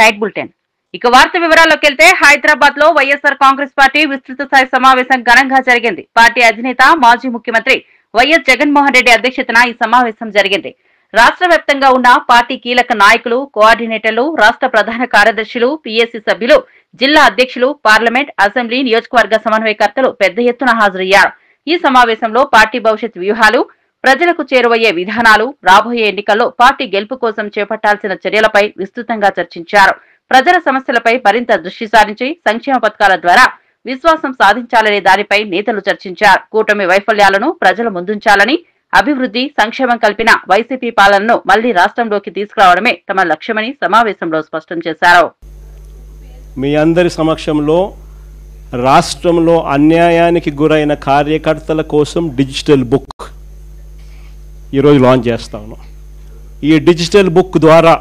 Night bulletin. ఇక వార్త వివరాల్లోకి వెళ్తే హైదరాబాద్ లో వైఎస్ఆర్ కాంగ్రెస్ పార్టీ విస్తృత స్థాయి సమావేశం ఘనంగా జరిగింది. పార్టీ అధినేత మాజీ ముఖ్యమంత్రి వైఎస్ జగన్మోహన్ రెడ్డి అధ్యక్షతన ఈ సమావేశం జరిగింది. రాష్ట్ర వ్యాప్తంగా ఉన్న పార్టీ కీలక నాయకులు, కోఆర్డినేటర్లు, రాష్ట్ర ప్రధాన కార్యదర్శులు, పీఏసీ సభ్యులు, జిల్లా అధ్యక్షులు, పార్లమెంట్, అసెంబ్లీ, నియోజకవర్గ సమన్వయకర్తలు పెద్ద ఎత్తున హాజరయ్యారు. ఈ సమావేశంలో పార్టీ భవిష్యత్ వ్యూహాలు, ప్రజలకు చేరువయ్యే విధానాలు, రాబోయే ఎన్నికల్లో పార్టీ గెలుపు కోసం చేపట్టాల్సిన చర్యలపై విస్తృతంగా చర్చించారు. ప్రజల సమస్యలపై మరింత దృష్టి సారించి సంక్షేమ పథకాల ద్వారా విశ్వాసం సాధించాలనే దానిపై నేతలు చర్చించారు. కూటమి వైఫల్యాలను ప్రజల ముందుంచాలని, అభివృద్ధి, సంక్షేమం కల్పిన వైసీపీ పాలనను మళ్లీ రాష్ట్రంలోకి తీసుకురావడమే తమ లక్ష్యమని సమావేశంలో స్పష్టం చేశారు. మీ అందరి సమక్షంలో రాష్ట్రంలో అన్యాయానికి గురైన కార్యకర్తల కోసం డిజిటల్ బుక్ ఈరోజు లాంచ్ చేస్తా ఉన్నాం. ఈ డిజిటల్ బుక్ ద్వారా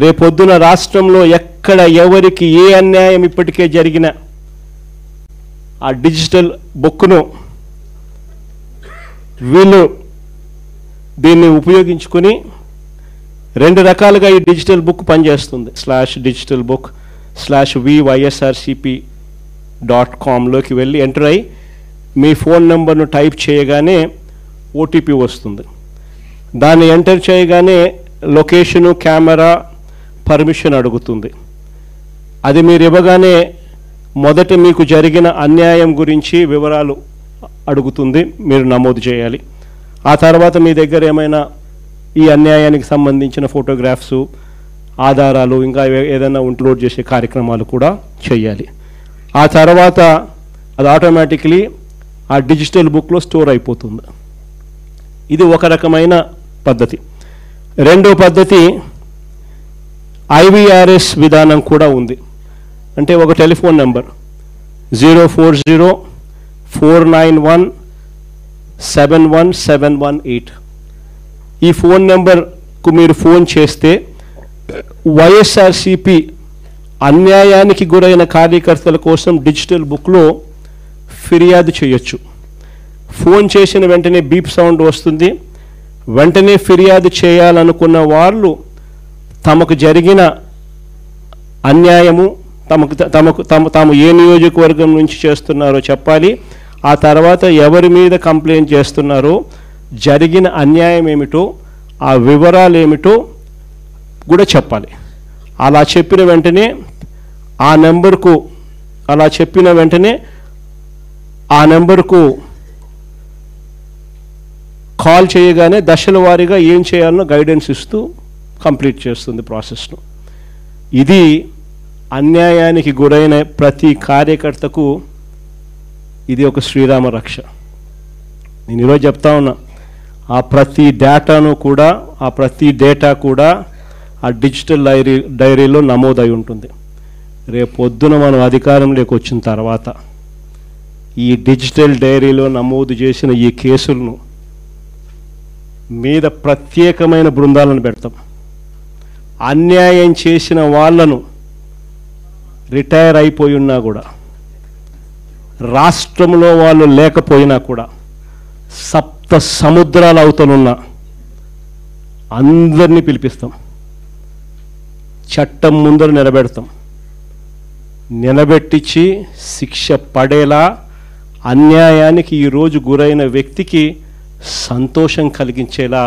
రేపొద్దున రాష్ట్రంలో ఎక్కడ ఎవరికి ఏ అన్యాయం ఇప్పటికే జరిగిన ఆ డిజిటల్ బుక్ను వీళ్ళు దీన్ని ఉపయోగించుకుని రెండు రకాలుగా ఈ డిజిటల్ బుక్ పనిచేస్తుంది. /digitalbook/vySRCP.com లోకి వెళ్ళి ఎంటర్ అయ్యి మీ ఫోన్ నెంబర్ను టైప్ చేయగానే ఓటీపీ వస్తుంది. దాన్ని ఎంటర్ చేయగానే లొకేషను, కెమెరా, పర్మిషన్ అడుగుతుంది. అది మీరు ఇవ్వగానే మొదట మీకు జరిగిన అన్యాయం గురించి వివరాలు అడుగుతుంది, మీరు నమోదు చేయాలి. ఆ తర్వాత మీ దగ్గర ఏమైనా ఈ అన్యాయానికి సంబంధించిన ఫోటోగ్రాఫ్స్, ఆధారాలు, ఇంకా ఏదైనా అప్లోడ్ చేసే కార్యక్రమాలు కూడా చేయాలి. ఆ తర్వాత అది ఆటోమేటిక్లీ ఆ డిజిటల్ బుక్లో స్టోర్ అయిపోతుంది. ఇది ఒక రకమైన పద్ధతి. రెండో పద్ధతి IVRS విధానం కూడా ఉంది. అంటే ఒక టెలిఫోన్ నెంబర్ 04049171718. ఈ ఫోన్ నెంబర్కు మీరు ఫోన్ చేస్తే వైఎస్ఆర్సిపి అన్యాయానికి గురైన కార్యకర్తల కోసం డిజిటల్ బుక్లో ఫిర్యాదు చేయొచ్చు. ఫోన్ చేసిన వెంటనే బీప్ సౌండ్ వస్తుంది. వెంటనే ఫిర్యాదు చేయాలనుకున్న వాళ్ళు తమకు జరిగిన అన్యాయము, తాము ఏ నియోజకవర్గం నుంచి చేస్తున్నారో చెప్పాలి. ఆ తర్వాత ఎవరి మీద కంప్లైంట్ చేస్తున్నారో, జరిగిన అన్యాయం ఏమిటో, ఆ వివరాలు ఏమిటో కూడా చెప్పాలి. అలా చెప్పిన వెంటనే ఆ నెంబర్కు కాల్ చేయగానే దశల వారీగా ఏం చేయాలనో గైడెన్స్ ఇస్తూ కంప్లీట్ చేస్తుంది ప్రాసెస్ను. ఇది అన్యాయానికి గురైన ప్రతి కార్యకర్తకు ఇది ఒక శ్రీరామ రక్ష. నేను ఈరోజు చెప్తా ఉన్నా, ఆ ప్రతి డేటా కూడా ఆ డిజిటల్ డైరీలో నమోదై ఉంటుంది. రేపొద్దున మనం అధికారంలోకి వచ్చిన తర్వాత ఈ డిజిటల్ డైరీలో నమోదు చేసిన ఈ కేసులను మీద ప్రత్యేకమైన బృందాలను పెడతాం. అన్యాయం చేసిన వాళ్ళను రిటైర్ అయిపోయి ఉన్నా కూడా, రాష్ట్రంలో వాళ్ళు లేకపోయినా కూడా, సప్త సముద్రాల అవతలున్న అందరినీ పిలిపిస్తాం. చట్టం ముందర నిలబెట్టించి శిక్ష పడేలా అన్యాయానికి ఈరోజు గురైన వ్యక్తికి సంతోషం కలిగించేలా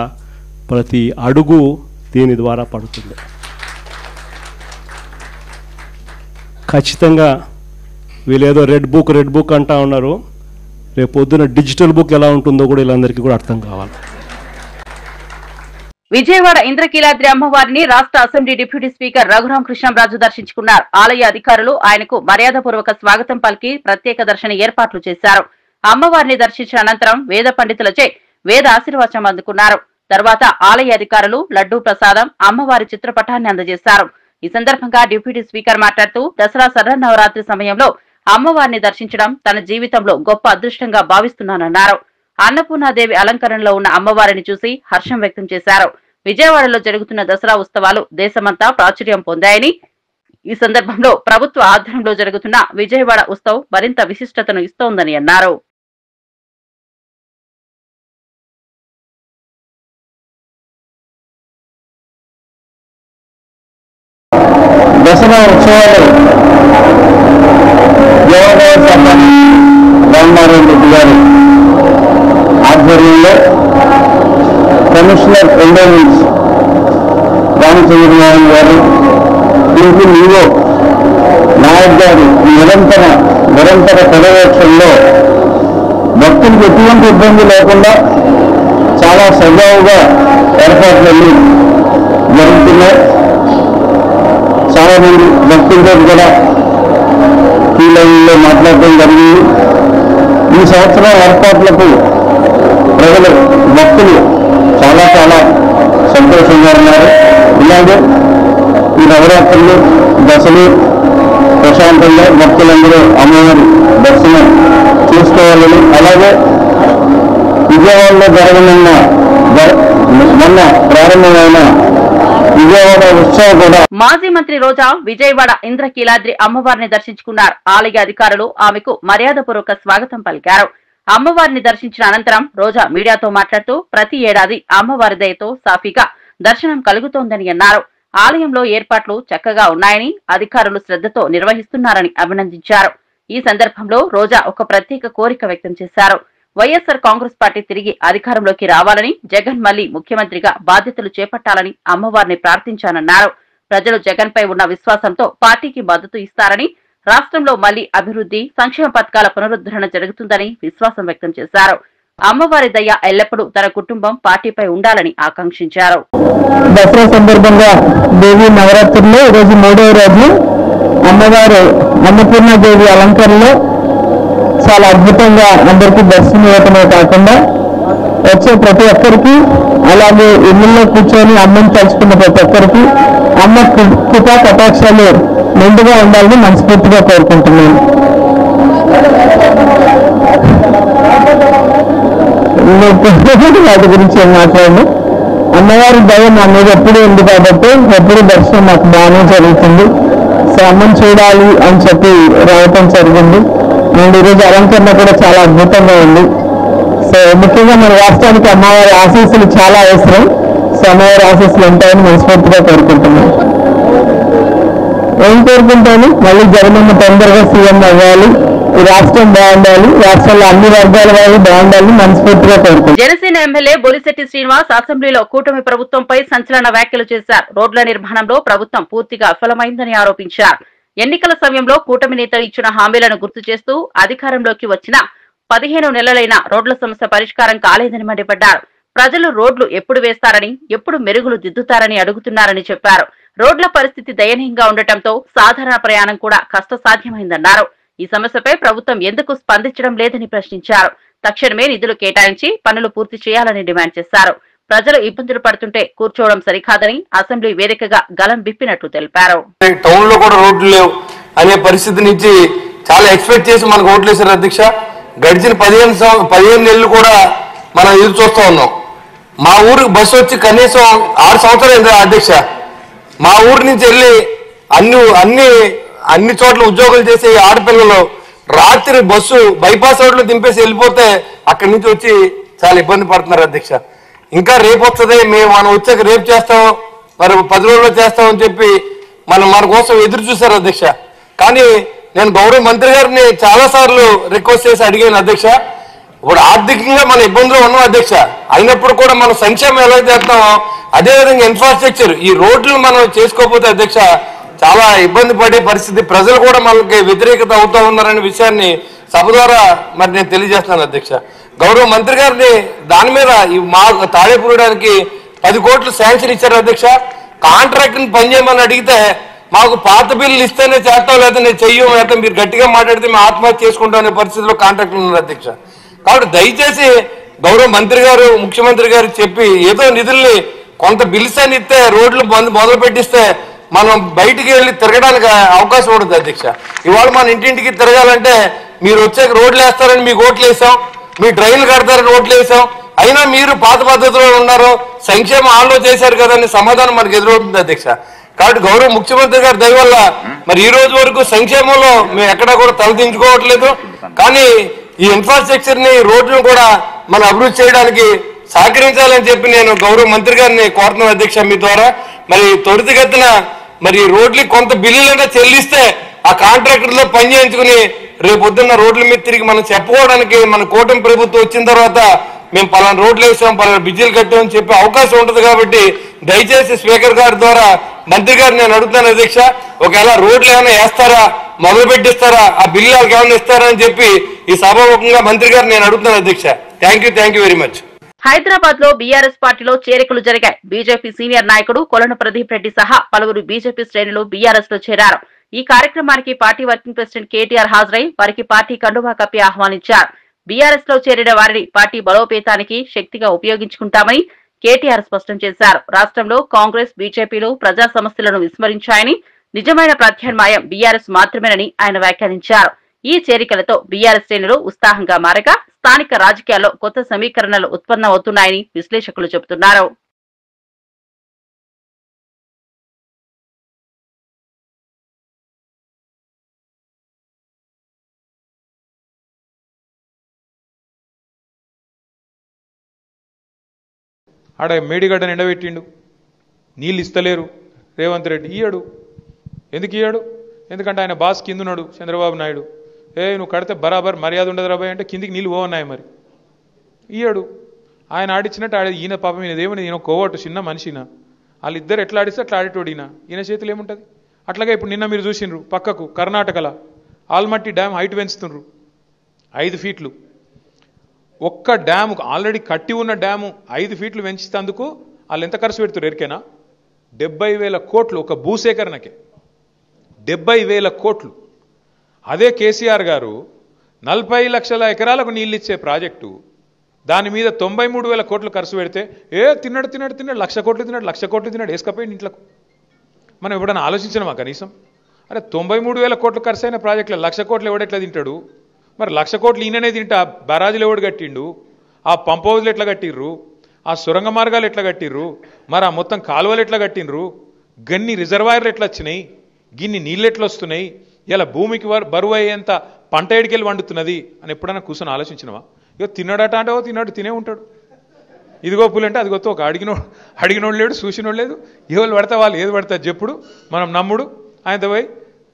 ప్రతి అడుగు దీని ద్వారా పడుతుంది. ఖచ్చితంగా వీళ్ళేదో రెడ్ బుక్ అంటా ఉన్నారు. రేపు పొద్దున డిజిటల్ బుక్ ఎలా ఉంటుందో కూడా వీళ్ళందరికీ కూడా అర్థం కావాలి. విజయవాడ ఇంద్రకీలాద్రి అమ్మవారిని రాష్ట్ర assembly deputy speaker Raghuram Krishnamraju దర్శించుకున్నారు. ఆలయ అధికారులు ఆయనకు మర్యాదపూర్వక స్వాగతం పలికి ప్రత్యేక దర్శన ఏర్పాట్లు చేశారు. అమ్మవారిని దర్శించిన అనంతరం వేద పండితులచే వేద ఆశీర్వచనం అందుకున్నారు. తర్వాత ఆలయ అధికారులు లడ్డూ ప్రసాదం, అమ్మవారి చిత్రపటాన్ని అందజేశారు. ఈ సందర్భంగా డిప్యూటీ స్పీకర్ మాట్లాడుతూ దసరా శరన్నవరాత్రి సమయంలో అమ్మవారిని దర్శించడం తన జీవితంలో గొప్ప అదృష్టంగా భావిస్తున్నానన్నారు. అన్నపూర్ణాదేవి అలంకరణలో ఉన్న అమ్మవారిని చూసి హర్షం వ్యక్తం చేశారు. విజయవాడలో జరుగుతున్న దసరా ఉత్సవాలు దేశమంతా ప్రాచుర్యం పొందాయని, ఈ సందర్భంలో ప్రభుత్వ ఆధ్వర్యంలో జరుగుతున్న విజయవాడ ఉత్సవ్ మరింత విశిష్టతను ఇస్తోందని అన్నారు. దసరా ఉత్సవాలు యువదేవ సభ రామనారాయణ రెడ్డి గారి ఆధ్వర్యంలో కమిషనర్ ఎండోమెంట్స్ రామచంద్రనారాయణ గారు దీనికి నీవో నాయక్ గారి నిరంతర పర్యవేక్షణలో భక్తులకు ఎటువంటి ఇబ్బంది లేకుండా చాలా సజావుగా ఏర్పాట్లన్నీ జరుగుతున్నాయి. చాలా మంది భక్తులతో కూడా ఈ లైన్లో మాట్లాడటం జరిగింది. ఈ సంవత్సరం ఏర్పాట్లకు ప్రజలు భక్తులు చాలా సంతోషంగా ఉన్నారు. ఇలాగే ఈ నవరాత్రులు దశలు ప్రశాంతంగా భక్తులందరూ అమ్మవారి దర్శనం చేసుకోవాలని, అలాగే విజయవాడలో జరగనున్న మొన్న ప్రారంభమైన విజయవాడ ఉత్సవం కూడా. మాజీ మంత్రి రోజా విజయవాడ ఇంద్రకీలాద్రి అమ్మవారిని దర్శించుకున్నారు. ఆలయ అధికారులు ఆమెకు మర్యాదపూర్వక స్వాగతం పలికారు. అమ్మవారిని దర్శించిన అనంతరం రోజా మీడియాతో మాట్లాడుతూ ప్రతి ఏడాది అమ్మవారి దయతో సాఫీగా దర్శనం కలుగుతోందని అన్నారు. ఆలయంలో ఏర్పాట్లు చక్కగా ఉన్నాయని, అధికారులు శ్రద్ధతో నిర్వహిస్తున్నారని అభినందించారు. ఈ సందర్భంలో రోజా ఒక ప్రత్యేక కోరిక వ్యక్తం చేశారు. వైఎస్ఆర్ కాంగ్రెస్ పార్టీ తిరిగి అధికారంలోకి రావాలని, జగన్ మళ్లీ ముఖ్యమంత్రిగా బాధ్యతలు చేపట్టాలని అమ్మవారిని ప్రార్థించానన్నారు. ప్రజలు జగన్ పై ఉన్న విశ్వాసంతో పార్టీకి మద్దతు ఇస్తారని, రాష్ట్రంలో మళ్లీ అభివృద్ధి, సంక్షేమ పథకాల పునరుద్ధరణ జరుగుతుందని విశ్వాసం వ్యక్తం చేశారు. అమ్మవారి దయ ఎల్లప్పుడూ తన కుటుంబం పార్టీపై ఉండాలని ఆకాంక్షించారు. దసరా సందర్భంగా దేవి నవరాత్రుల్లో ఈరోజు 3వ రోజు అమ్మవారు అన్నపూర్ణాదేవి అలంకరణలో చాలా అద్భుతంగా అందరికీ దర్శనం ఇవ్వటమే కాకుండా వచ్చే ప్రతి ఒక్కరికి, అలాగే ఇళ్లలో కూర్చొని అమ్మని తలుచుకున్న ప్రతి ఒక్కరికి అమ్మ కృపా కటాక్షాలు మెండుగా ఉండాలని మనస్ఫూర్తిగా కోరుకుంటున్నాను. వాటి గురించి ఏం మాట్లాడను. అమ్మవారి దయ నా మీద ఎప్పుడూ ఉంది కాబట్టి ఎప్పుడు దర్శనం నాకు బాగానే జరుగుతుంది. సో అమ్మని చూడాలి అని చెప్పి రావటం జరిగింది. అండ్ ఈరోజు అలంకరణ కూడా చాలా అద్భుతంగా ఉంది. సో ముఖ్యంగా మన రాష్ట్రానికి అమ్మవారి ఆశీస్సులు చాలా అవసరం. సో అమ్మవారి ఆశీస్సులు ఉంటాయని మనస్ఫూర్తిగా కోరుకుంటున్నాను. ఏం కోరుకుంటాను, మళ్ళీ జగనన్న తొందరగా సీఎం అవ్వాలి, ఈ రాష్ట్రం బాగుండాలి, రాష్ట్రంలో అన్ని వర్గాల వాళ్ళు బాగుండాలని మనస్ఫూర్తిగా కోరుకుంటున్నాను. జనసేన ఎమ్మెల్యే బొలిశెట్టి శ్రీనివాస్ అసెంబ్లీలో కూటమి ప్రభుత్వంపై సంచలన వ్యాఖ్యలు చేశారు. రోడ్ల నిర్మాణంలో ప్రభుత్వం పూర్తిగా విఫలమైందని ఆరోపించారు. ఎన్నికల సమయంలో కూటమి నేతలు ఇచ్చిన హామీలను గుర్తు చేస్తూ అధికారంలోకి వచ్చిన 15 నెలలైన రోడ్ల సమస్య పరిష్కారం కాలేదని మండిపడ్డారు. ప్రజలు రోడ్లు ఎప్పుడు వేస్తారని, ఎప్పుడు మెరుగులు దిద్దుతారని అడుగుతున్నారని చెప్పారు. రోడ్ల పరిస్థితి దయనీయంగా ఉండటంతో సాధారణ ప్రయాణం కూడా కష్టసాధ్యమైందన్నారు. ఈ సమస్యపై ప్రభుత్వం ఎందుకు స్పందించడం లేదని ప్రశ్నించారు. తక్షణమే నిధులు కేటాయించి పనులు పూర్తి చేయాలని డిమాండ్ చేశారు. ప్రజలు ఇబ్బందులు పడుతుంటే కూర్చోవడం సరికాదని అసెంబ్లీ వేదికగా గలం విప్పినట్లు తెలిపారు. టౌన్ లో కూడా రోడ్లు లేవు అనే పరిస్థితి నుంచి చాలా ఎక్స్పెక్ట్ చేసి మనకు ఓట్లు వేశారు అధ్యక్ష. గడిచిన 15 నెలలు కూడా మనం ఎదురు చూస్తూ ఉన్నాం. మా ఊరికి బస్సు వచ్చి కనీసం 6 సంవత్సరాలు అయింది అధ్యక్ష. మా ఊరి నుంచి వెళ్ళి అన్ని చోట్ల ఉద్యోగాలు చేసే ఆడపిల్లలు రాత్రి బస్సు బైపాస్ రోడ్లు దింపేసి వెళ్ళిపోతే అక్కడి నుంచి వచ్చి చాలా ఇబ్బంది పడుతున్నారు అధ్యక్ష. ఇంకా రేపు వస్తుంది, మనం వచ్చాక రేపు చేస్తాం, మరి 10 రోజుల్లో చేస్తామని చెప్పి మన కోసం ఎదురు చూశారు అధ్యక్ష. కానీ నేను గౌరవ మంత్రి గారిని చాలా సార్లు రిక్వెస్ట్ చేసి అడిగాను అధ్యక్ష. ఇప్పుడు ఆర్థికంగా మన ఇబ్బందులు ఉన్నాం అధ్యక్ష, అయినప్పుడు కూడా మనం సంక్షేమం ఎలా చేస్తామో అదేవిధంగా ఇన్ఫ్రాస్ట్రక్చర్ ఈ రోడ్లు మనం చేసుకోకపోతే అధ్యక్ష చాలా ఇబ్బంది పడే పరిస్థితి, ప్రజలు కూడా మనకి వ్యతిరేకత అవుతూ ఉన్నారనే విషయాన్ని సభ ద్వారా మరి నేను తెలియజేస్తున్నాను అధ్యక్ష. గౌరవ మంత్రి గారిని దాని మీద మా తాడేపూరడానికి 10 కోట్లు శాంక్షన్ ఇచ్చారు అధ్యక్ష. కాంట్రాక్ట్ని పనిచేయమని అడిగితే మాకు పాత బిల్లులు ఇస్తేనే చేస్తాం, లేదా నేను చెయ్యం, లేదా మీరు గట్టిగా మాట్లాడితే మేము ఆత్మహత్య చేసుకుంటాం అనే పరిస్థితిలో కాంట్రాక్ట్లు ఉన్నారు అధ్యక్ష. కాబట్టి దయచేసి గౌరవ మంత్రి గారు, ముఖ్యమంత్రి గారు చెప్పి ఏదో నిధుల్ని కొంత బిల్స్ అని ఇస్తే రోడ్లు మొదలు పెట్టిస్తే మనం బయటికి వెళ్ళి తిరగడానికి అవకాశం ఉంటుంది అధ్యక్ష. ఇవాళ మన ఇంటింటికి తిరగాలంటే మీరు వచ్చాక రోడ్లు వేస్తారని మీకు ఓట్లు వేసాం, మీ డ్రైన్లు కడతారని ఓట్లు వేసాం, అయినా మీరు పాత పద్ధతిలో ఉన్నారు, సంక్షేమం ఆలో చేశారు కదా అని సమాధానం మనకు ఎదురవుతుంది అధ్యక్ష. కాబట్టి గౌరవ ముఖ్యమంత్రి గారి దయ వల్ల మరి ఈ రోజు వరకు సంక్షేమంలో మేము ఎక్కడా కూడా తలదించుకోవట్లేదు. కానీ ఈ ఇన్ఫ్రాస్ట్రక్చర్ ని రోడ్లను కూడా మనం అభివృద్ధి చేయడానికి సహకరించాలని చెప్పి నేను గౌరవ మంత్రి గారిని కోరుతున్నాను అధ్యక్ష. మీ ద్వారా మరి త్వరితగతిన మరి రోడ్లు కొంత బిల్లులైనా చెల్లిస్తే ఆ కాంట్రాక్టర్లో పని చేయించుకుని రేపొద్దున్న రోడ్ల మీద తిరిగి మనం చెప్పుకోవడానికి మన కూటమి ప్రభుత్వం వచ్చిన తర్వాత మేము పలానా రోడ్లు వేసాం పలానా బిజ్జీలు కట్టామని చెప్పే అవకాశం ఉంటుంది. కాబట్టి దయచేసి స్పీకర్ గారి ద్వారా మంత్రి గారు నేను అడుగుతాను అధ్యక్ష, ఒకవేళ రోడ్లు ఏమైనా వేస్తారా, మొదలు పెట్టిస్తారా, ఆ బిల్లు వాళ్ళకి ఏమైనా ఇస్తారా అని చెప్పి ఈ సభాముఖంగా మంత్రి గారు నేను అడుగుతాను అధ్యక్ష. Thank you very much. Hyderabad లో బీఆర్ఎస్ పార్టీలో చేరికలు జరిగాయి. బీజేపీ సీనియర్ నాయకుడు కొలను ప్రదీప్ రెడ్డి సహా పలువురు బీజేపీ శ్రేణులు బీఆర్ఎస్ లో చేరారు. ఈ కార్యక్రమానికి పార్టీ వర్కింగ్ ప్రెసిడెంట్ కేటీఆర్ హాజరై వారికి పార్టీ కండువా కప్పి ఆహ్వానించారు. బీఆర్ఎస్ లో చేరిన వారిని పార్టీ బలోపేతానికి శక్తిగా ఉపయోగించుకుంటామని కేటీఆర్ స్పష్టం చేశారు. రాష్ట్రంలో కాంగ్రెస్ బీజేపీలు ప్రజా సమస్యలను విస్మరించాయని, నిజమైన ప్రత్యామ్నాయం బీఆర్ఎస్ మాత్రమేనని ఆయన వ్యాఖ్యానించారు. ఈ చేరికలతో బీఆర్ఎస్ శ్రేణులు ఉత్సాహంగా మారక స్థానిక రాజకీయాల్లో కొత్త సమీకరణలు ఉత్పన్నమవుతున్నాయని విశ్లేషకులు చెబుతున్నారు. ఆడ మేడిగడ్డను ఎండబెట్టిండు, నీళ్ళు ఇస్తలేరు రేవంత్ రెడ్డి. ఇయ్యాడు. ఎందుకు ఇయ్యాడు? ఎందుకంటే ఆయన బాస్ కిందున్నాడు చంద్రబాబు నాయుడు. నువ్వు కడితే బరాబర్ మర్యాద ఉండదు రాబాయ్ అంటే కిందికి నీళ్ళు పోవన్నాయి. మరి ఇయ్యాడు. ఆయన ఆడిచ్చినట్టు ఈయన పాపం ఈయనదేమని ఈయన కోవట్టు చిన్న మనిషిన, వాళ్ళిద్దరు ఎట్లా ఆడిస్తే అట్లా ఆడేటోడు ఈయన చేతులు ఏముంటుంది. అట్లాగే ఇప్పుడు నిన్న మీరు చూసిండ్రు పక్కకు కర్ణాటకలో ఆల్మట్టి డ్యామ్ హైట్ పెంచుతుండ్రు 5 ఫీట్లు. ఒక్క డ్యాము ఆల్రెడీ కట్టి ఉన్న డ్యాము 5 ఫీట్లు పెంచినందుకు వాళ్ళు ఎంత ఖర్చు పెడుతున్నారు ఎరికేనా? 70,000 కోట్లు ఒక భూసేకరణకే. 70,000 కోట్లు. అదే కేసీఆర్ గారు 40 లక్షల ఎకరాలకు నీళ్ళు ఇచ్చే ప్రాజెక్టు దాని మీద 93,000 కోట్లు ఖర్చు పెడితే తిన్నాడు 1,00,000 కోట్లు తిన్నాడు వేసుకపోయింది ఇంట్లోకి. మనం ఎప్పుడైనా ఆలోచించినామా కనీసం? అరే 93,000 కోట్లు ఖర్చు అయిన ప్రాజెక్టులో 1,00,000 కోట్లు ఎవడెట్లా తింటాడు? మరి 1,00,000 కోట్లు ఈయననే తింటా బరాజులు ఎవడు కట్టిండు? ఆ పంప్ హౌజ్లు ఎట్లా కట్టిర్రు? ఆ సొరంగ మార్గాలు ఎట్లా కట్టిర్రు? మరి ఆ మొత్తం కాలువలు ఎట్లా కట్టిండ్రు? గన్ని రిజర్వాయర్లు ఎట్లా వచ్చినాయి? గిన్ని నీళ్ళు ఎట్లా వస్తున్నాయి? ఇలా భూమికి బరువు అయ్యేంత పంట ఎడికెళ్ళి వండుతున్నది అని ఎప్పుడైనా కూర్చొని ఆలోచించినవా? ఇగో తిన్నాడట అంటే తిన్నాడు తినే ఉంటాడు. ఇదిగో పూలు అంటే అది గొప్ప ఒక అడిగినోడు లేడు, చూసినోడు లేదు. ఎవరు పడతా వాళ్ళు ఏది పడతారు చెప్పుడు, మనం నమ్ముడు. ఆయనతో పోయి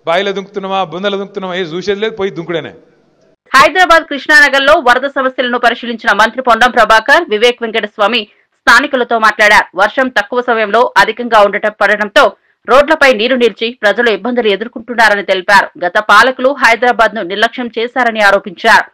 బాయిలో దుంకుతున్నామా బుందలో దుంకుతున్నామా ఏది చూసేది లేదు, పోయి దుంకుడేనే. హైదరాబాద్ కృష్ణానగర్ లో వరద సమస్యలను పరిశీలించిన మంత్రి పొన్నం ప్రభాకర్, వివేక్ వెంకటస్వామి స్థానికులతో మాట్లాడారు. వర్షం తక్కువ సమయంలో అధికంగా పడడంతో రోడ్లపై నీరు నిలిచి ప్రజలు ఇబ్బందులు ఎదుర్కొంటున్నారని తెలిపారు. గత పాలకులు హైదరాబాద్ ను నిర్లక్ష్యం చేశారని ఆరోపించారు.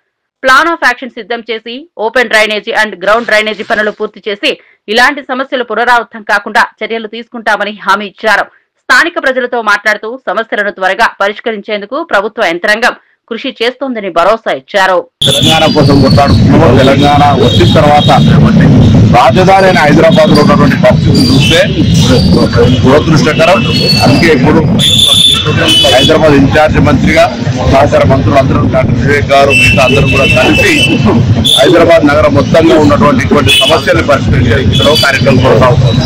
ప్లాన్ ఆఫ్ యాక్షన్ సిద్ధం చేసి open drainage and ground drainage పనులు పూర్తి చేసి ఇలాంటి సమస్యలు పునరావృతం కాకుండా చర్యలు తీసుకుంటామని హామీ ఇచ్చారు. స్థానిక ప్రజలతో మాట్లాడుతూ సమస్యలను త్వరగా పరిష్కరించేందుకు ప్రభుత్వ యంత్రాంగం కృషి చేస్తోందని భరోసా ఇచ్చారు. తెలంగాణ కోసం కొట్లాడుతున్నాము. తెలంగాణ వచ్చిన తర్వాత రాజధాని అయిన హైదరాబాద్ లో ఉన్నటువంటి పరిస్థితులు చూస్తే దురదృష్టకరం. అందుకే ఇప్పుడు హైదరాబాద్ ఇన్ఛార్జ్ మంత్రిగా సహచార మంత్రులు అందరూ డాక్టర్ వివేక్ గారు మిగతా అందరూ కూడా కలిసి హైదరాబాద్ నగరం మొత్తంగా ఉన్నటువంటి ఇటువంటి సమస్యలను పరిష్కరించడంలో కార్యక్రమం కొనసాగుతుంది.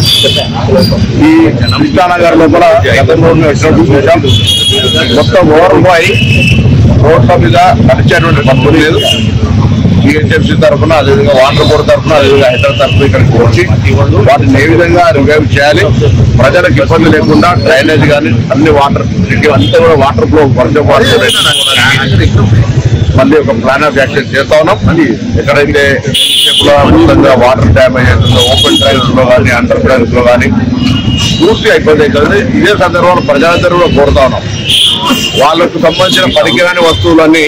ఈ కృష్ణానగర్ లోపల గతంలో చూసాం, మొత్తం ఓవర్ఫ్లో అయి రోడ్ల మీద నడిచేటువంటి పనులు లేదు. బిహెచ్ఎంసీ తరఫున, అదేవిధంగా వాటర్ బోర్డు తరఫున, అదేవిధంగా హైదరాబాద్ తరఫున ఇక్కడికి వచ్చి వాటిని ఏ విధంగా రివైవ్ చేయాలి, ప్రజలకు ఇబ్బంది లేకుండా డ్రైనేజ్ కానీ అన్ని వాటర్ అంతా కూడా వాటర్ ఫ్లో వర్షం మళ్ళీ ఒక ప్లాన్ ఆఫ్ యాక్షన్ చేస్తా ఉన్నాం. ఎక్కడైతే మొత్తంగా వాటర్ డ్యామేజ్ అవుతుందో ఓపెన్ డ్రైన్స్ లో కానీ అండర్ డ్రైన్స్ లో కానీ పూర్తిగా ఇబ్బంది అవుతుంది. ఇదే సందర్భంలో ప్రజలందరూ కూడా కోరుతా ఉన్నాం, వాళ్ళకు సంబంధించిన పనికిరాని వస్తువులన్నీ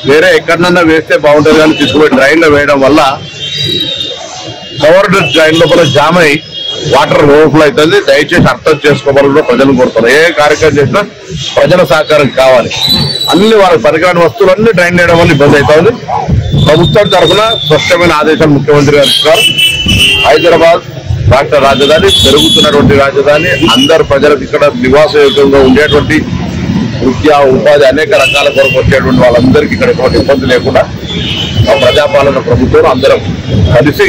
వేరే ఎక్కడన్నా వేస్తే బాగుంటుంది కానీ తీసుకుపోయి డ్రైన్ లో వేయడం వల్ల కవర్డ్ డ్రైన్ లోపల జామ్ అయి వాటర్ ఓవర్ఫ్లో అవుతుంది. దయచేసి అర్థం చేసుకోవాలని ప్రజలు కోరుతారు. ఏ కార్యక్రమం చేసినా ప్రజల సహకారం కావాలి. అన్ని వాళ్ళ పనికిరాని వస్తువులన్నీ డ్రైన్ వేయడం వల్ల ఇబ్బంది అవుతుంది. ప్రభుత్వం తరఫున స్పష్టమైన ఆదేశాలు ముఖ్యమంత్రి గారు ఇస్తారు. హైదరాబాద్ రాష్ట్ర రాజధాని, పెరుగుతున్నటువంటి రాజధాని, అందరు ప్రజలకు ఇక్కడ నివాసయోగ్యంగా ఉండేటువంటి విద్య ఉపాధి అనేక రకాల కొరకు వచ్చేటువంటి వాళ్ళందరికీ ఇక్కడ ఎటువంటి ఇబ్బంది లేకుండా ప్రజాపాలన ప్రభుత్వం అందరం కలిసి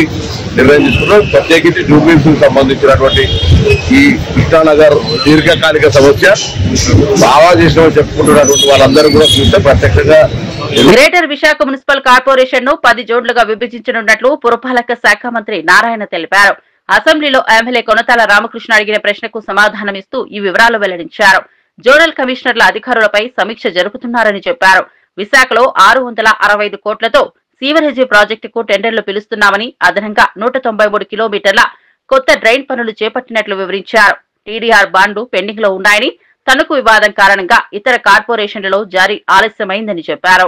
నిర్ణయం తీసుకున్నాం. ప్రత్యేకించి జూబ్లీస్ కు సంబంధించినటువంటి ఈ కృష్ణానగర్ దీర్ఘకాలిక సమస్య బాగా చేసినామని చెప్పుకుంటున్నటువంటి వాళ్ళందరూ కూడా చూస్తే ప్రత్యక్షంగా గ్రేటర్ విశాఖ మున్సిపల్ కార్పొరేషన్ ను 10 జోన్లుగా విభజించనున్నట్లు పురపాలక శాఖ మంత్రి నారాయణ తెలిపారు. అసెంబ్లీలో ఎమ్మెల్యే కొనతాల రామకృష్ణ అడిగిన ప్రశ్నకు సమాధానమిస్తూ ఈ వివరాలు వెల్లడించారు. జోనల్ కమిషనర్ల అధికారులపై సమీక్ష జరుపుతున్నారని చెప్పారు. విశాఖలో 665 కోట్లతో సీవరేజీ ప్రాజెక్టుకు టెండర్లు పిలుస్తున్నామని, అదనంగా 193 కిలోమీటర్ల కొత్త డ్రైన్ పనులు చేపట్టినట్లు వివరించారు. టీడీఆర్ బాండ్లు పెండింగ్ లో ఉన్నాయని, తణుకు వివాదం కారణంగా ఇతర కార్పొరేషన్లలో జారీ ఆలస్యమైందని చెప్పారు.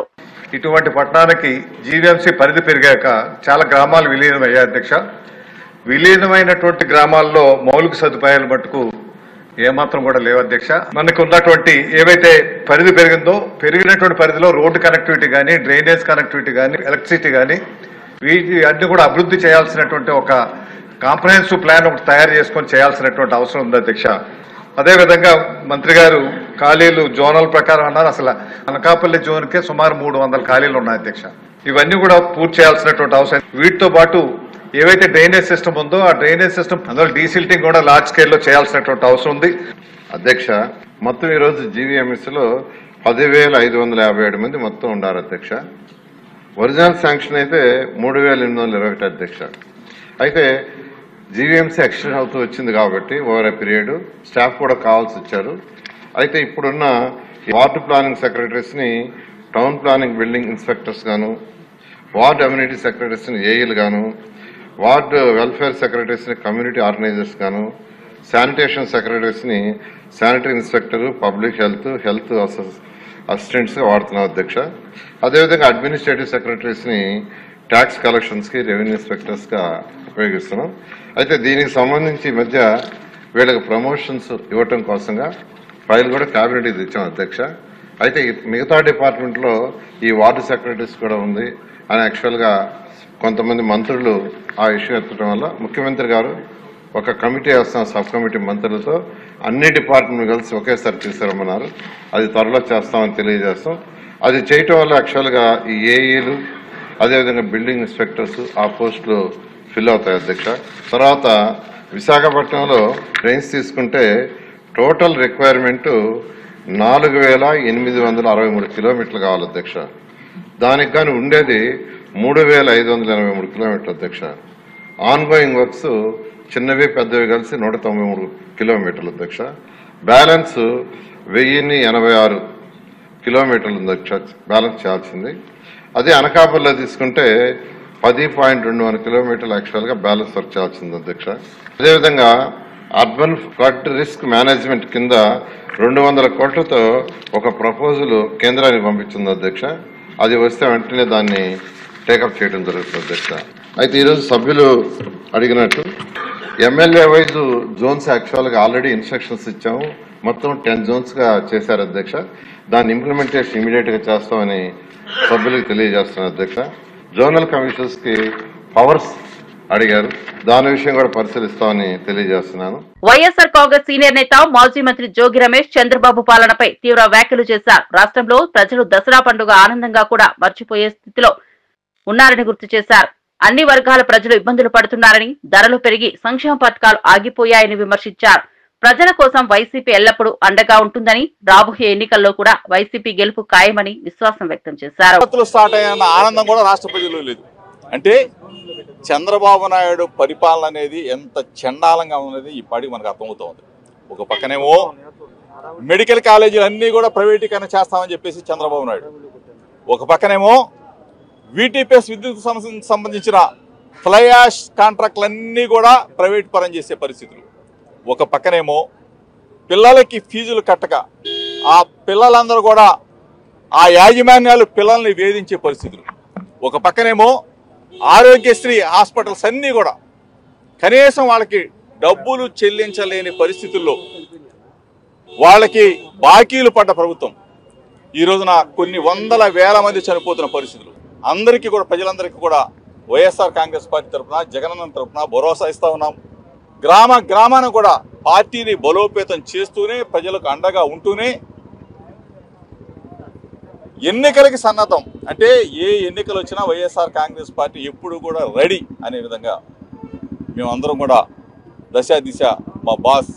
ఇటువంటి పట్టణానికి జీవీఎంసీ పరిధి పెరిగాక చాలా గ్రామాలు విలీనమయ్యాయి అధ్యక్ష. విలీనమైనటువంటి గ్రామాల్లో మౌలిక సదుపాయాలు మటుకు ఏమాత్రం కూడా లేవు అధ్యక్ష. మనకు ఉన్నటువంటి ఏవైతే పరిధి పెరిగిందో పెరిగినటువంటి పరిధిలో రోడ్డు కనెక్టివిటీ కానీ, డ్రైనేజ్ కనెక్టివిటీ కానీ, ఎలక్ట్రిసిటీ కానీ వీటి అన్ని కూడా అభివృద్ధి చేయాల్సినటువంటి ఒక కాంప్రహెన్సివ్ ప్లాన్ ఒకటి తయారు చేసుకొని చేయాల్సినటువంటి అవసరం ఉంది అధ్యక్ష. అదేవిధంగా మంత్రి గారు ఖాళీలు జోనల్ ప్రకారం అన్నారు. అసలు అనకాపల్లి జోన్కే సుమారు 300 ఖాళీలు ఉన్నాయి అధ్యక్ష. ఇవన్నీ కూడా పూర్తి చేయాల్సినటువంటి అవసరం. వీటితో పాటు ఏవైతే డ్రైనేజ్ సిస్టమ్ ఉందో ఆ డ్రైనేజ్ సిస్టమ్ అందులో డీసిల్టింగ్ కూడా లార్జ్ స్కేల్లో చేయాల్సినటువంటి అవసరం ఉంది అధ్యక్ష. మొత్తం ఈరోజు జీవీఎంఎస్లో 10,557 మంది మొత్తం ఉన్నారు అధ్యక్ష. ఒరిజినల్ శాంక్షన్ అయితే 3,821 అధ్యక్ష. అయితే జీవీఎంసీ ఎక్స్టెన్షన్ అవుతూ వచ్చింది కాబట్టి ఓవర్ ఏ పీరియడ్ స్టాఫ్ కూడా కావాల్సి వచ్చారు. అయితే ఇప్పుడున్న వార్డు ప్లానింగ్ సెక్రటరీస్ ని టౌన్ ప్లానింగ్ బిల్డింగ్ ఇన్స్పెక్టర్స్ గాను, వార్డు అమ్యూనిటీ సెక్రటరీస్ ని ఏఈలు గాను, వార్డు వెల్ఫేర్ సెక్రటరీస్ ని కమ్యూనిటీ ఆర్గనైజర్స్ గాను, శానిటేషన్ సెక్రటరీస్ ని sanitary inspector, public health assistants గా వాడుతున్నాం అధ్యక్ష. అదేవిధంగా అడ్మినిస్ట్రేటివ్ సెక్రటరీస్ ని ట్యాక్స్ కలెక్షన్స్ కి రెవెన్యూ ఇన్స్పెక్టర్స్ గా ఉపయోగిస్తున్నాం. అయితే దీనికి సంబంధించి ఈ మధ్య వీళ్ళకి ప్రమోషన్స్ ఇవ్వటం కోసంగా ఫైల్ కూడా క్యాబినెట్ ఇచ్చాం అధ్యక్ష. అయితే మిగతా డిపార్ట్మెంట్ లో ఈ వార్డు సెక్రటరీస్ కూడా ఉంది అని యాక్చువల్ గా కొంతమంది మంత్రులు ఆ ఇష్యూ ఎత్తడం వల్ల ముఖ్యమంత్రి గారు ఒక కమిటీ వేస్తాం, సబ్ కమిటీ మంత్రులతో అన్ని డిపార్ట్మెంట్ కలిసి ఒకేసారి తీసుకురమ్మన్నారు. అది త్వరలో చేస్తామని తెలియజేస్తాం. అది చేయటం వల్ల యాక్చువల్ గా ఈ ఏఈలు అదేవిధంగా బిల్డింగ్ ఇన్స్పెక్టర్స్ ఆ పోస్టులు ఫిల్ అవుతాయి అధ్యక్ష. తర్వాత విశాఖపట్నంలో డ్రైన్స్ తీసుకుంటే టోటల్ రిక్వైర్మెంట్ 4,863 కిలోమీటర్లు కావాలి అధ్యక్ష. దానికి కానీ ఉండేది 3,583 కిలోమీటర్లు అధ్యక్ష. ఆన్ గోయింగ్ వర్క్స్ చిన్నవి పెద్దవి కలిసి 193 కిలోమీటర్లు అధ్యక్ష. బ్యాలెన్స్ 1,086 కిలోమీటర్లు అధ్యక్ష బ్యాలెన్స్ చేయాల్సింది. అదే అనకాపల్లిలో తీసుకుంటే 10.21 కిలోమీటర్లు యాక్చువల్ గా బ్యాలెన్స్ వర్క్ చేయాల్సింది అధ్యక్ష. అదేవిధంగా అర్బన్ ఫ్లడ్ రిస్క్ మేనేజ్మెంట్ కింద 200 కోట్లతో ఒక ప్రపోజల్ కేంద్రానికి పంపించింది అధ్యక్ష. అది వస్తే వెంటనే దాన్ని టేకప్ చేయడం జరుగుతుంది అధ్యక్ష. అయితే ఈరోజు సభ్యులు అడిగినట్టు ఎమ్మెల్యే వైజ్ జోన్స్ యాక్చువల్ గా ఆల్రెడీ ఇన్స్ట్రక్షన్స్ ఇచ్చాము. మొత్తం 10 జోన్స్ గా చేశారు అధ్యక్ష. దాన్ని ఇంప్లిమెంటేషన్ ఇమీడియట్ గా చేస్తామని సభ్యులకు తెలియజేస్తున్నారు అధ్యక్ష. జోనల్ కమిషనర్స్ కి పవర్స్ అడిగారు, దాని విషయం కూడా పరిశీలిస్తామని తెలియజేస్తున్నాను. వైఎస్ఆర్ కాంగ్రెస్ సీనియర్ నేత మాజీ మంత్రి జోగి రమేష్ చంద్రబాబు పాలనపై తీవ్ర వ్యాఖ్యలు చేశారు. రాష్ట్రంలో ప్రజలు దసరా పండుగ ఆనందంగా కూడా మర్చిపోయే స్థితిలో ఉన్నారని గుర్తు చేశారు. అన్ని వర్గాల ప్రజలు ఇబ్బందులు పడుతున్నారని, ధరలు పెరిగి సంక్షేమ పథకాలు ఆగిపోయాయని విమర్శించారు. ప్రజల కోసం వైసీపీ ఎల్లప్పుడూ అండగా ఉంటుందని, రాబోయే ఎన్నికల్లో కూడా వైసీపీ గెలుపు ఖాయమని విశ్వాసం వ్యక్తం చేశారు. స్టార్ట్ అయిన ఆనందం కూడా రాష్ట్ర ప్రజల్లో లేదు. అంటే చంద్రబాబు నాయుడు పరిపాలన అనేది ఎంత చండాలంగా ఉన్నది ఈ పాటికి మనకు అర్థమవుతోంది. ఒక పక్కనేమో మెడికల్ కాలేజీలు అన్నీ కూడా ప్రైవేటీకరణ చేస్తామని చెప్పేసి చంద్రబాబు నాయుడు, ఒక పక్కనేమో వీటీపీఎస్ విద్యుత్ సంబంధించిన ఫ్లై యాష్ కాంట్రాక్టులన్నీ కూడా ప్రైవేట్ పరం చేసే పరిస్థితులు, ఒక పక్కనేమో పిల్లలకి ఫీజులు కట్టక ఆ పిల్లలందరూ కూడా ఆ యాజమాన్యాలు పిల్లల్ని వేధించే పరిస్థితులు, ఒక పక్కనేమో ఆరోగ్యశ్రీ హాస్పిటల్స్ అన్నీ కూడా కనీసం వాళ్ళకి డబ్బులు చెల్లించలేని పరిస్థితుల్లో వాళ్ళకి బాకీలు పడ్డ ప్రభుత్వం ఈ రోజున కొన్ని వందల వేల మంది చనిపోతున్న పరిస్థితులు. అందరికీ కూడా ప్రజలందరికీ కూడా వైఎస్ఆర్ కాంగ్రెస్ పార్టీ తరఫున, జగనన్న తరఫున భరోసా ఇస్తా ఉన్నాం. గ్రామ గ్రామాన కూడా పార్టీని బలోపేతం చేస్తూనే, ప్రజలకు అండగా ఉంటూనే ఎన్నికలకి సన్నద్ధం. అంటే ఏ ఎన్నికలు వచ్చినా వైఎస్ఆర్ కాంగ్రెస్ పార్టీ ఎప్పుడు కూడా రెడీ అనే విధంగా మేమందరం కూడా దశ దిశ మా బాస్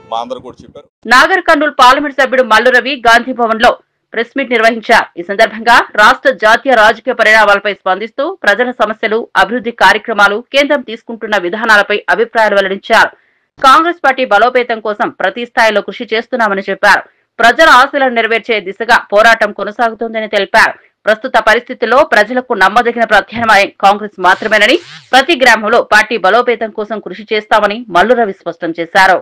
మా అందరూ కూడా చెప్పారు. నాగర్ కర్నూలు పార్లమెంట్ సభ్యుడు మల్లు రవి గాంధీ భవన్ లో ప్రెస్ మీట్ నిర్వహించారు. ఈ సందర్భంగా రాష్ట్ర జాతీయ రాజకీయ పరిణామాలపై స్పందిస్తూ ప్రజల సమస్యలు, అభివృద్ధి కార్యక్రమాలు, కేంద్రం తీసుకుంటున్న విధానాలపై అభిప్రాయాలు వెల్లడించారు. కాంగ్రెస్ పార్టీ బలోపేతం కోసం ప్రతి స్థాయిలో కృషి చేస్తున్నామని చెప్పారు. ప్రజల ఆశలను నెరవేర్చే దిశగా పోరాటం కొనసాగుతోందని తెలిపారు. ప్రస్తుత పరిస్థితుల్లో ప్రజలకు నమ్మదగిన ప్రత్యామ్నాయం కాంగ్రెస్ మాత్రమేనని, ప్రతి గ్రామంలో పార్టీ బలోపేతం కోసం కృషి చేస్తామని మల్లు రవి స్పష్టం చేశారు.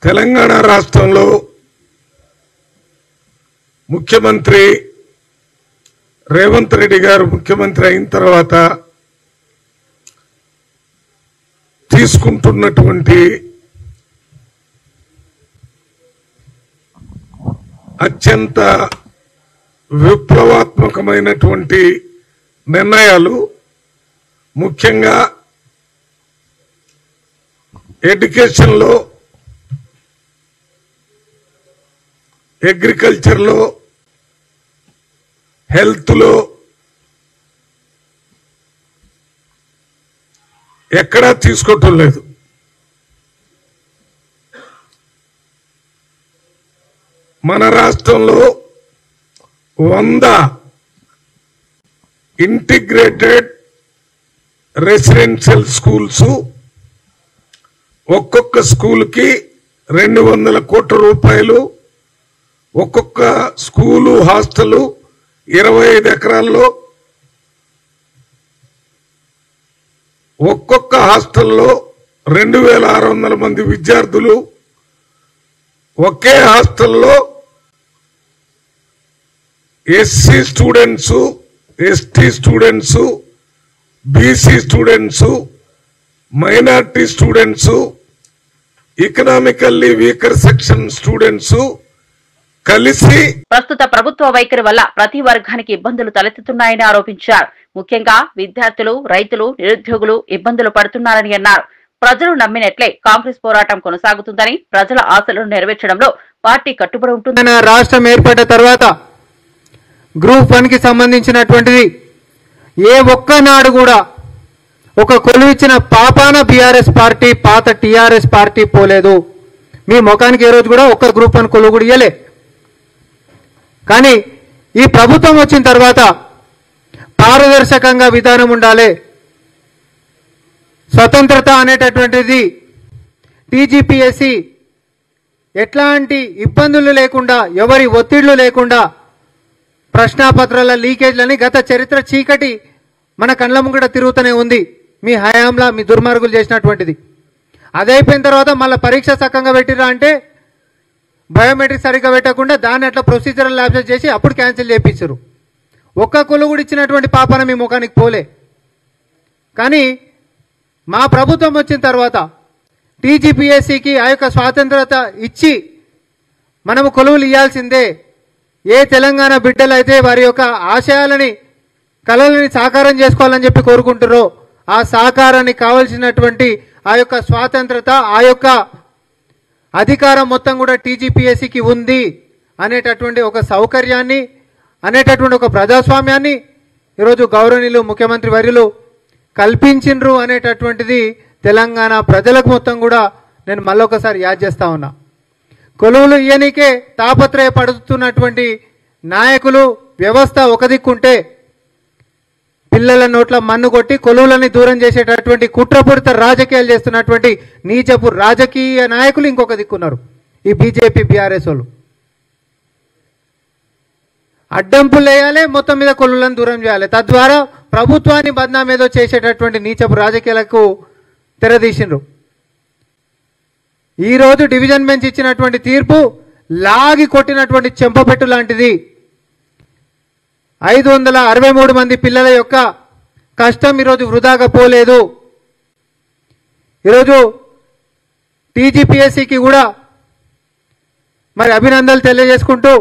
తెలంగాణ రాష్ట్రంలో ముఖ్యమంత్రి రేవంత్ రెడ్డి గారు ముఖ్యమంత్రి అయిన తర్వాత తీసుకుంటున్నటువంటి అత్యంత విప్లవాత్మకమైనటువంటి నిర్ణయాలు, ముఖ్యంగా ఎడ్యుకేషన్లో, అగ్రికల్చర్లో, హెల్త్లో ఎక్కడా తీసుకోవటం లేదు. మన రాష్ట్రంలో 100 ఇంటిగ్రేటెడ్ రెసిడెన్షియల్ స్కూల్స్, ఒక్కొక్క స్కూల్కి 200 కోట్ల రూపాయలు, ఒక్కొక్క స్కూలు హాస్టల్ 25 ఎకరాల్లో, ఒక్కొక్క హాస్టల్లో 2600 మంది విద్యార్థులు, ఒకే హాస్టల్లో SC students, ST students, BC students, minority students, economically weaker section students కలిసి. ప్రస్తుత ప్రభుత్వ వైఖరి వల్ల ప్రతి వర్గానికి ఇబ్బందులు తలెత్తుతున్నాయని ఆరోపించారు. ముఖ్యంగా విద్యార్థులు, రైతులు, నిరుద్యోగులు ఇబ్బందులు పడుతున్నారని అన్నారు. ప్రజలు నమ్మినట్లే కాంగ్రెస్ పోరాటం కొనసాగుతుందని, ప్రజల ఆశలను నెరవేర్చడంలో పార్టీ కట్టుబడి ఉంటుందని. రాష్ట్రం ఏర్పడ్డ తర్వాత గ్రూప్ 1 కి సంబంధించినటువంటిది ఏ ఒక్కనాడు కూడా ఒక కొలువిచ్చిన పాపాన బీఆర్ఎస్ పార్టీ, పాత టీఆర్ఎస్ పార్టీ పోలేదు. మీ ముఖానికి ఏ రోజు కూడా ఒక్క గ్రూప్ 1 కొలువు కూడా ఇయ్యలే. కానీ ఈ ప్రభుత్వం వచ్చిన తర్వాత పారదర్శకంగా విధానం ఉండాలి, స్వతంత్రత అనేటటువంటిది, టీజీపీఎస్సీ ఎట్లాంటి ఇబ్బందులు లేకుండా, ఎవరి ఒత్తిళ్లు లేకుండా, ప్రశ్నాపత్రాల లీకేజ్లని గత చరిత్ర చీకటి మన కళ్ళ ముంగట తిరుగుతూనే ఉంది. మీ హయాంలా మీ దుర్మార్గులు చేసినటువంటిది. అదైపోయిన తర్వాత మళ్ళీ పరీక్ష సక్కంగా పెట్టిరా అంటే బయోమెట్రిక్ సరిగ్గా పెట్టకుండా దాన్ని అట్లా ప్రొసీజరల్ ల్యాబ్సెస్ చేసి అప్పుడు క్యాన్సిల్ చేయించారు. ఒక్క కొలు కూడా ఇచ్చినటువంటి పాపన మీ ముఖానికి పోలే. కానీ మా ప్రభుత్వం వచ్చిన తర్వాత టీజీపీఎస్సీకి ఆ యొక్క స్వాతంత్రత ఇచ్చి మనము కొలువులు ఇవ్వాల్సిందే. ఏ తెలంగాణ బిడ్డలైతే వారి యొక్క ఆశయాలని, కళలని సాకారం చేసుకోవాలని చెప్పి కోరుకుంటారో ఆ సాకారానికి కావలసినటువంటి ఆ యొక్క స్వాతంత్రత, ఆ యొక్క అధికారం మొత్తం కూడా టీజీపీఎస్సీకి ఉంది అనేటటువంటి ఒక సౌకర్యాన్ని, అనేటటువంటి ఒక ప్రజాస్వామ్యాన్ని ఈరోజు గౌరవనీయులు ముఖ్యమంత్రి వర్యులు కల్పించిండ్రు అనేటటువంటిది తెలంగాణ ప్రజలకు మొత్తం కూడా నేను మళ్ళొకసారి యాద్ చేస్తా ఉన్నా. కొలువులు ఇయ్యనికే తాపత్రయపడుతున్నటువంటి నాయకులు, వ్యవస్థ ఒక దిక్కుంటే పిల్లల నోట్ల మన్ను కొట్టి కొలువులని దూరం చేసేటటువంటి కుట్రపూరిత రాజకీయాలు చేస్తున్నటువంటి నీచపు రాజకీయ నాయకులు ఇంకొక దిక్కున్నారు, ఈ బీజేపీ బీఆర్ఎస్ వాళ్ళు. అడ్డంపులు వేయాలి, మొత్తం మీద కొలువులను దూరం చేయాలి, తద్వారా ప్రభుత్వాన్ని బద్నామేదో చేసేటటువంటి నీచపు రాజకీయాలకు తెరదీసిండ్రు. ఈరోజు డివిజన్ బెంచ్ ఇచ్చినటువంటి తీర్పు లాగి కొట్టినటువంటి చెంపపెట్టు లాంటిది. 563 మంది పిల్లల యొక్క కష్టం ఈరోజు వృధాగా పోలేదు. ఈరోజు టీజీపీఎస్సీకి కూడా మరి అభినందనలు తెలియజేసుకుంటూ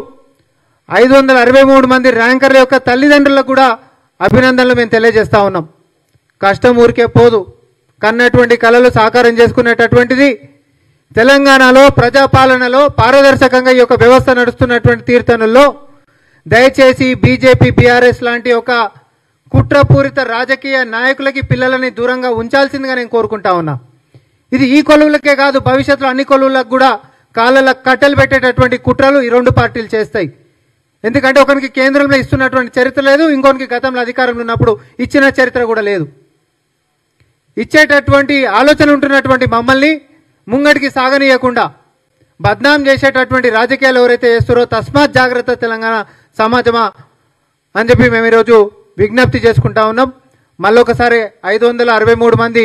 563 మంది ర్యాంకర్ల యొక్క తల్లిదండ్రులకు కూడా అభినందనలు మేము తెలియజేస్తా ఉన్నాం. కష్టం ఊరికే పోదు, కన్నటువంటి కళలు సాకారం చేసుకునేటటువంటిది తెలంగాణలో ప్రజాపాలనలో పారదర్శకంగా ఈ యొక్క వ్యవస్థ నడుస్తున్నటువంటి తీర్థనుల్లో దయచేసి బీజేపీ బీఆర్ఎస్ లాంటి ఒక కుట్రపూరిత రాజకీయ నాయకులకి పిల్లలని దూరంగా ఉంచాల్సిందిగా నేను కోరుకుంటా ఉన్నా. ఇది ఈ కొలువులకే కాదు, భవిష్యత్తులో అన్ని కొలువులకు కూడా కాళ్ళ కట్టెలు పెట్టేటటువంటి కుట్రలు ఈ రెండు పార్టీలు చేస్తాయి. ఎందుకంటే ఒకరికి కేంద్రంలో ఇస్తున్నటువంటి చరిత్ర లేదు, ఇంకొకరికి గతంలో అధికారంలో ఉన్నప్పుడు ఇచ్చిన చరిత్ర కూడా లేదు. ఇచ్చేటటువంటి ఆలోచన ఉంటున్నటువంటి మమ్మల్ని ముంగడికి సాగనీయకుండా బద్నాం చేసేటటువంటి రాజకీయాలు ఎవరైతే చేస్తారో తస్మాత్ జాగ్రత్త తెలంగాణ సమాజమా అని చెప్పి మేము ఈరోజు విజ్ఞప్తి చేసుకుంటా ఉన్నాం. మళ్ళొకసారి 563 మంది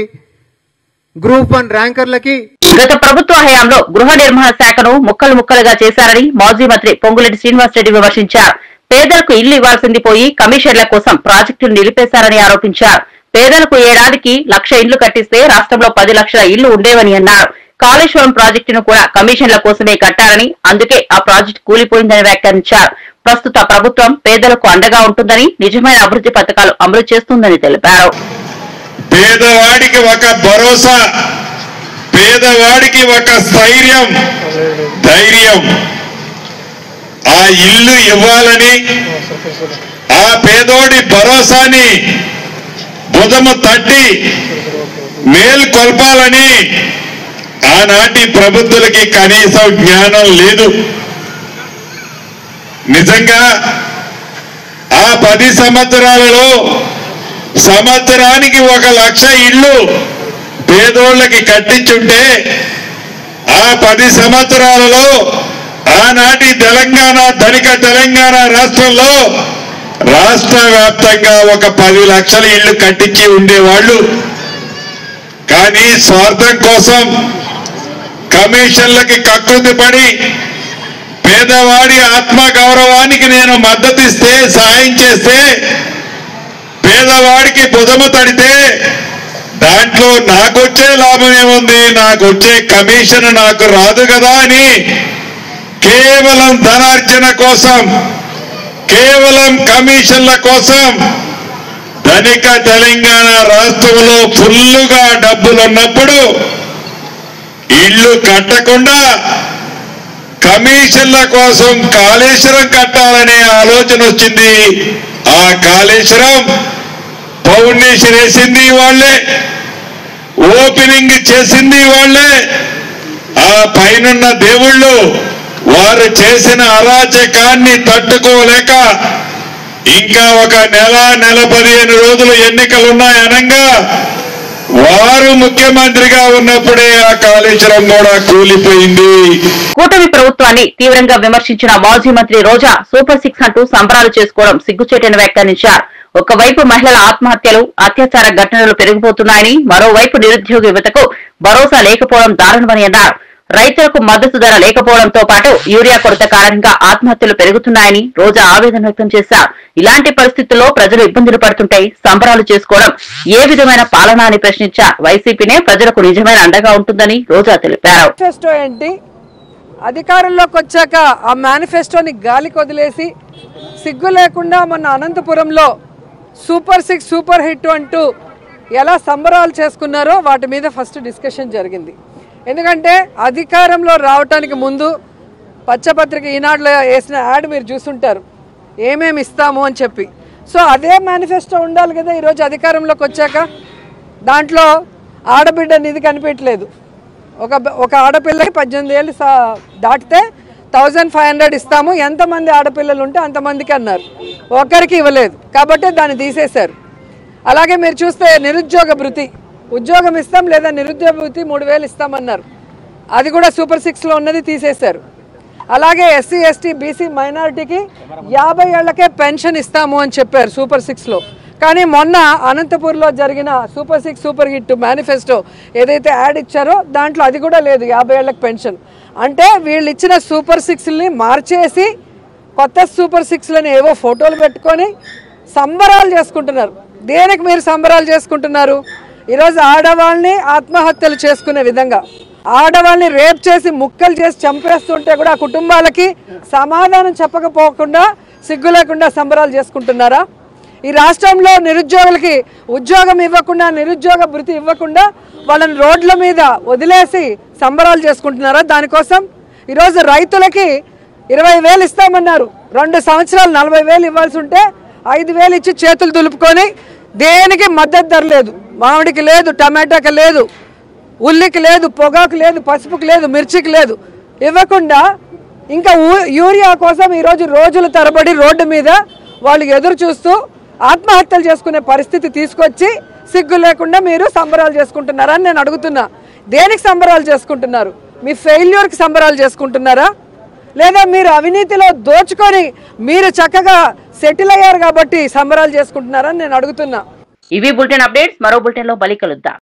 గ్రూప్ 1 ర్యాంకర్లకి గత ప్రభుత్వ హయాంలో గృహ నిర్మాణ శాఖను ముక్కలు ముక్కలుగా చేశారని మాజీ మంత్రి పొంగులేటి శ్రీనివాసరెడ్డి విమర్శించారు. పేదలకు ఇల్లు ఇవ్వాల్సింది పోయి కమిషన్ల కోసం ప్రాజెక్టులు నిలిపేశారని ఆరోపించారు. పేదలకు ఏడాదికి 1,00,000 ఇళ్లు కట్టిస్తే రాష్ట్రంలో 10 లక్షల ఇళ్లు ఉండేవని అన్నారు. కాళేశ్వరం ప్రాజెక్టును కూడా కమిషన్ల కోసమే కట్టారని, అందుకే ఆ ప్రాజెక్టు కూలిపోయిందని వ్యాఖ్యానించారు. ప్రస్తుత ప్రభుత్వం పేదలకు అండగా ఉంటుందని, నిజమైన అభివృద్ధి పథకాలు అమలు చేస్తుందని తెలిపారు. పేదవాడికి ఒక భరోసా, పేదవాడికి ఒక ధైర్యం, ఆ ఇల్లు ఇవ్వాలని, ఆ పేదోడి భరోసాని భుజము తట్టి మేల్కొల్పాలని ఆనాటి ప్రభుత్వాలకి కనీసం జ్ఞానం లేదు. నిజంగా ఆ 10 సంవత్సరాలలో సంవత్సరానికి 1,00,000 ఇళ్ళు పేదోళ్ళకి కట్టించుంటే ఆ 10 సంవత్సరాలలో ఆనాటి తెలంగాణ ధనిక తెలంగాణ రాష్ట్రంలో రాష్ట్ర వ్యాప్తంగా ఒక 10 లక్షల ఇళ్లు కట్టించి ఉండేవాళ్ళు. కానీ స్వార్థం కోసం కమిషన్లకి కక్కుర్తి పడి పేదవాడి ఆత్మగౌరవానికి నేను మద్దతిస్తే, సాయం చేస్తే, పేదవాడికి భుజము తడితే దాంట్లో నాకొచ్చే లాభం ఏముంది, నాకొచ్చే కమిషన్ నాకు రాదు కదా అని కేవలం ధనార్జన కోసం, కేవలం కమిషన్ల కోసం ధనిక తెలంగాణ రాష్ట్రంలో ఫుల్లుగా డబ్బులున్నప్పుడు ఇల్లు కట్టకుండా కమిషన్ల కోసం కాళేశ్వరం కట్టాలనే ఆలోచన వచ్చింది. ఆ కాళేశ్వరం ఫౌండేషన్ వేసింది వాళ్ళే, ఓపెనింగ్ చేసింది వాళ్ళే. ఆ పైనున్న దేవుళ్ళు వారు చేసిన అరాచకాన్ని తట్టుకోలేక ఇంకా ఒక నెల 15 రోజులు ఎన్నికలున్నాయనగా వారు ముఖ్యమంత్రిగా ఉన్నప్పుడే ఆ కాళేశ్వరం కూడా కూలిపోయింది. కూటమి ప్రభుత్వాన్ని తీవ్రంగా విమర్శించిన మాజీ మంత్రి రోజా సూపర్ 6 అంటూ సంబరాలు చేసుకోవడం సిగ్గుచేటని వ్యాఖ్యానించారు. ఒకవైపు మహిళల ఆత్మహత్యలు, అత్యాచార ఘటనలు పెరిగిపోతున్నాయని, మరోవైపు నిరుద్యోగ యువతకు భరోసా లేకపోవడం దారుణమని అన్నారు. రైతులకు మద్దతు ధర లేకపోవడంతో పాటు యూరియా కొరత కారణంగా ఆత్మహత్యలు పెరుగుతున్నాయని రోజా ఆవేదన వ్యక్తం చేశారు. ఇలాంటి పరిస్థితుల్లో ప్రజలు ఇబ్బందులు పడుతుంటే సంబరాలు చేసుకోవడం ఏ విధమైన పాలన అని ప్రశ్నించారు. వైసీపీనే ప్రజలకు నిజమైన అండగా ఉంటుందని రోజా తెలిపారు. మేనిఫెస్టో ఏంటి, అధికారంలోకి వచ్చాక ఆ మేనిఫెస్టోని గాలికి వదిలేసి సిగ్గు లేకుండా మొన్న అనంతపురంలో సూపర్ 6 సూపర్ హిట్ అంటూ ఎలా సంబరాలు చేసుకున్నారో వాటి మీద ఫస్ట్ డిస్కషన్ జరిగింది. ఎందుకంటే అధికారంలో రావటానికి ముందు పచ్చపత్రిక ఈనాడులో వేసిన యాడ్ మీరు చూసుంటారు, ఏమేమి ఇస్తాము అని చెప్పి. సో అదే మేనిఫెస్టో ఉండాలి కదా ఈరోజు అధికారంలోకి వచ్చాక. దాంట్లో ఆడబిడ్డ నిధి కనిపించలేదు. ఒక ఆడపిల్లకి 18 ఏళ్ళు దాటితే 1500 ఇస్తాము, ఎంతమంది ఆడపిల్లలు ఉంటే అంతమందికి అన్నారు. ఒక్కరికి ఇవ్వలేదు కాబట్టి దాన్ని తీసేశారు. అలాగే మీరు చూస్తే నిరుద్యోగ భృతి, ఉద్యోగం ఇస్తాం లేదా నిరుద్యోగ భృతి 3000 ఇస్తామన్నారు, అది కూడా సూపర్ 6లో ఉన్నది తీసేశారు. అలాగే ఎస్సీ ఎస్టీ బీసీ మైనారిటీకి 50 ఏళ్లకే పెన్షన్ ఇస్తాము అని చెప్పారు సూపర్ 6లో. కానీ మొన్న అనంతపూర్లో జరిగిన సూపర్ 6 సూపర్ హిట్ మేనిఫెస్టో ఏదైతే యాడ్ ఇచ్చారో దాంట్లో అది కూడా లేదు 50 ఏళ్లకు పెన్షన్. అంటే వీళ్ళు ఇచ్చిన సూపర్ 6ని మార్చేసి కొత్త సూపర్ 6లని ఏవో ఫోటోలు పెట్టుకొని సంబరాలు చేసుకుంటున్నారు. దేనికి మీరు సంబరాలు చేసుకుంటున్నారు? ఈరోజు ఆడవాళ్ళని ఆత్మహత్యలు చేసుకునే విధంగా, ఆడవాళ్ళని రేప్ చేసి ముక్కలు చేసి చంపేస్తుంటే కూడా ఆ కుటుంబాలకి సమాధానం చెప్పకపోకుండా సిగ్గు లేకుండా సంబరాలు చేసుకుంటున్నారా? ఈ రాష్ట్రంలో నిరుద్యోగులకి ఉద్యోగం ఇవ్వకుండా, నిరుద్యోగ భృతి ఇవ్వకుండా వాళ్ళని రోడ్ల మీద వదిలేసి సంబరాలు చేసుకుంటున్నారా? దానికోసం ఈరోజు రైతులకి 20,000 ఇస్తామన్నారు, 2 సంవత్సరాలు 40,000 ఇవ్వాల్సి ఉంటే 5,000 ఇచ్చి చేతులు దులుపుకొని దేనికి మద్దతు ధర లేదు. మామిడికి లేదు, టమాటాకి లేదు, ఉల్లికి లేదు, పొగాకు లేదు, పసుపుకి లేదు, మిర్చికి లేదు. ఇవ్వకుండా ఇంకా యూరియా కోసం ఈరోజు రోజుల తరబడి రోడ్డు మీద వాళ్ళు ఎదురు చూస్తూ ఆత్మహత్యలు చేసుకునే పరిస్థితి తీసుకొచ్చి సిగ్గు లేకుండా మీరు సంబరాలు చేసుకుంటున్నారని నేను అడుగుతున్నా. దేనికి సంబరాలు చేసుకుంటున్నారు? మీ ఫెయిల్యూర్కి సంబరాలు చేసుకుంటున్నారా, లేదా మీరు అవినీతిలో దోచుకొని మీరు చక్కగా సెటిల్ అయ్యారు కాబట్టి సంబరాలు చేసుకుంటున్నారని నేను అడుగుతున్నా. ఇవి బులెటిన్ అప్డేట్స్. మరో బులెటిన్ లో మళ్ళీ కలుద్దాం.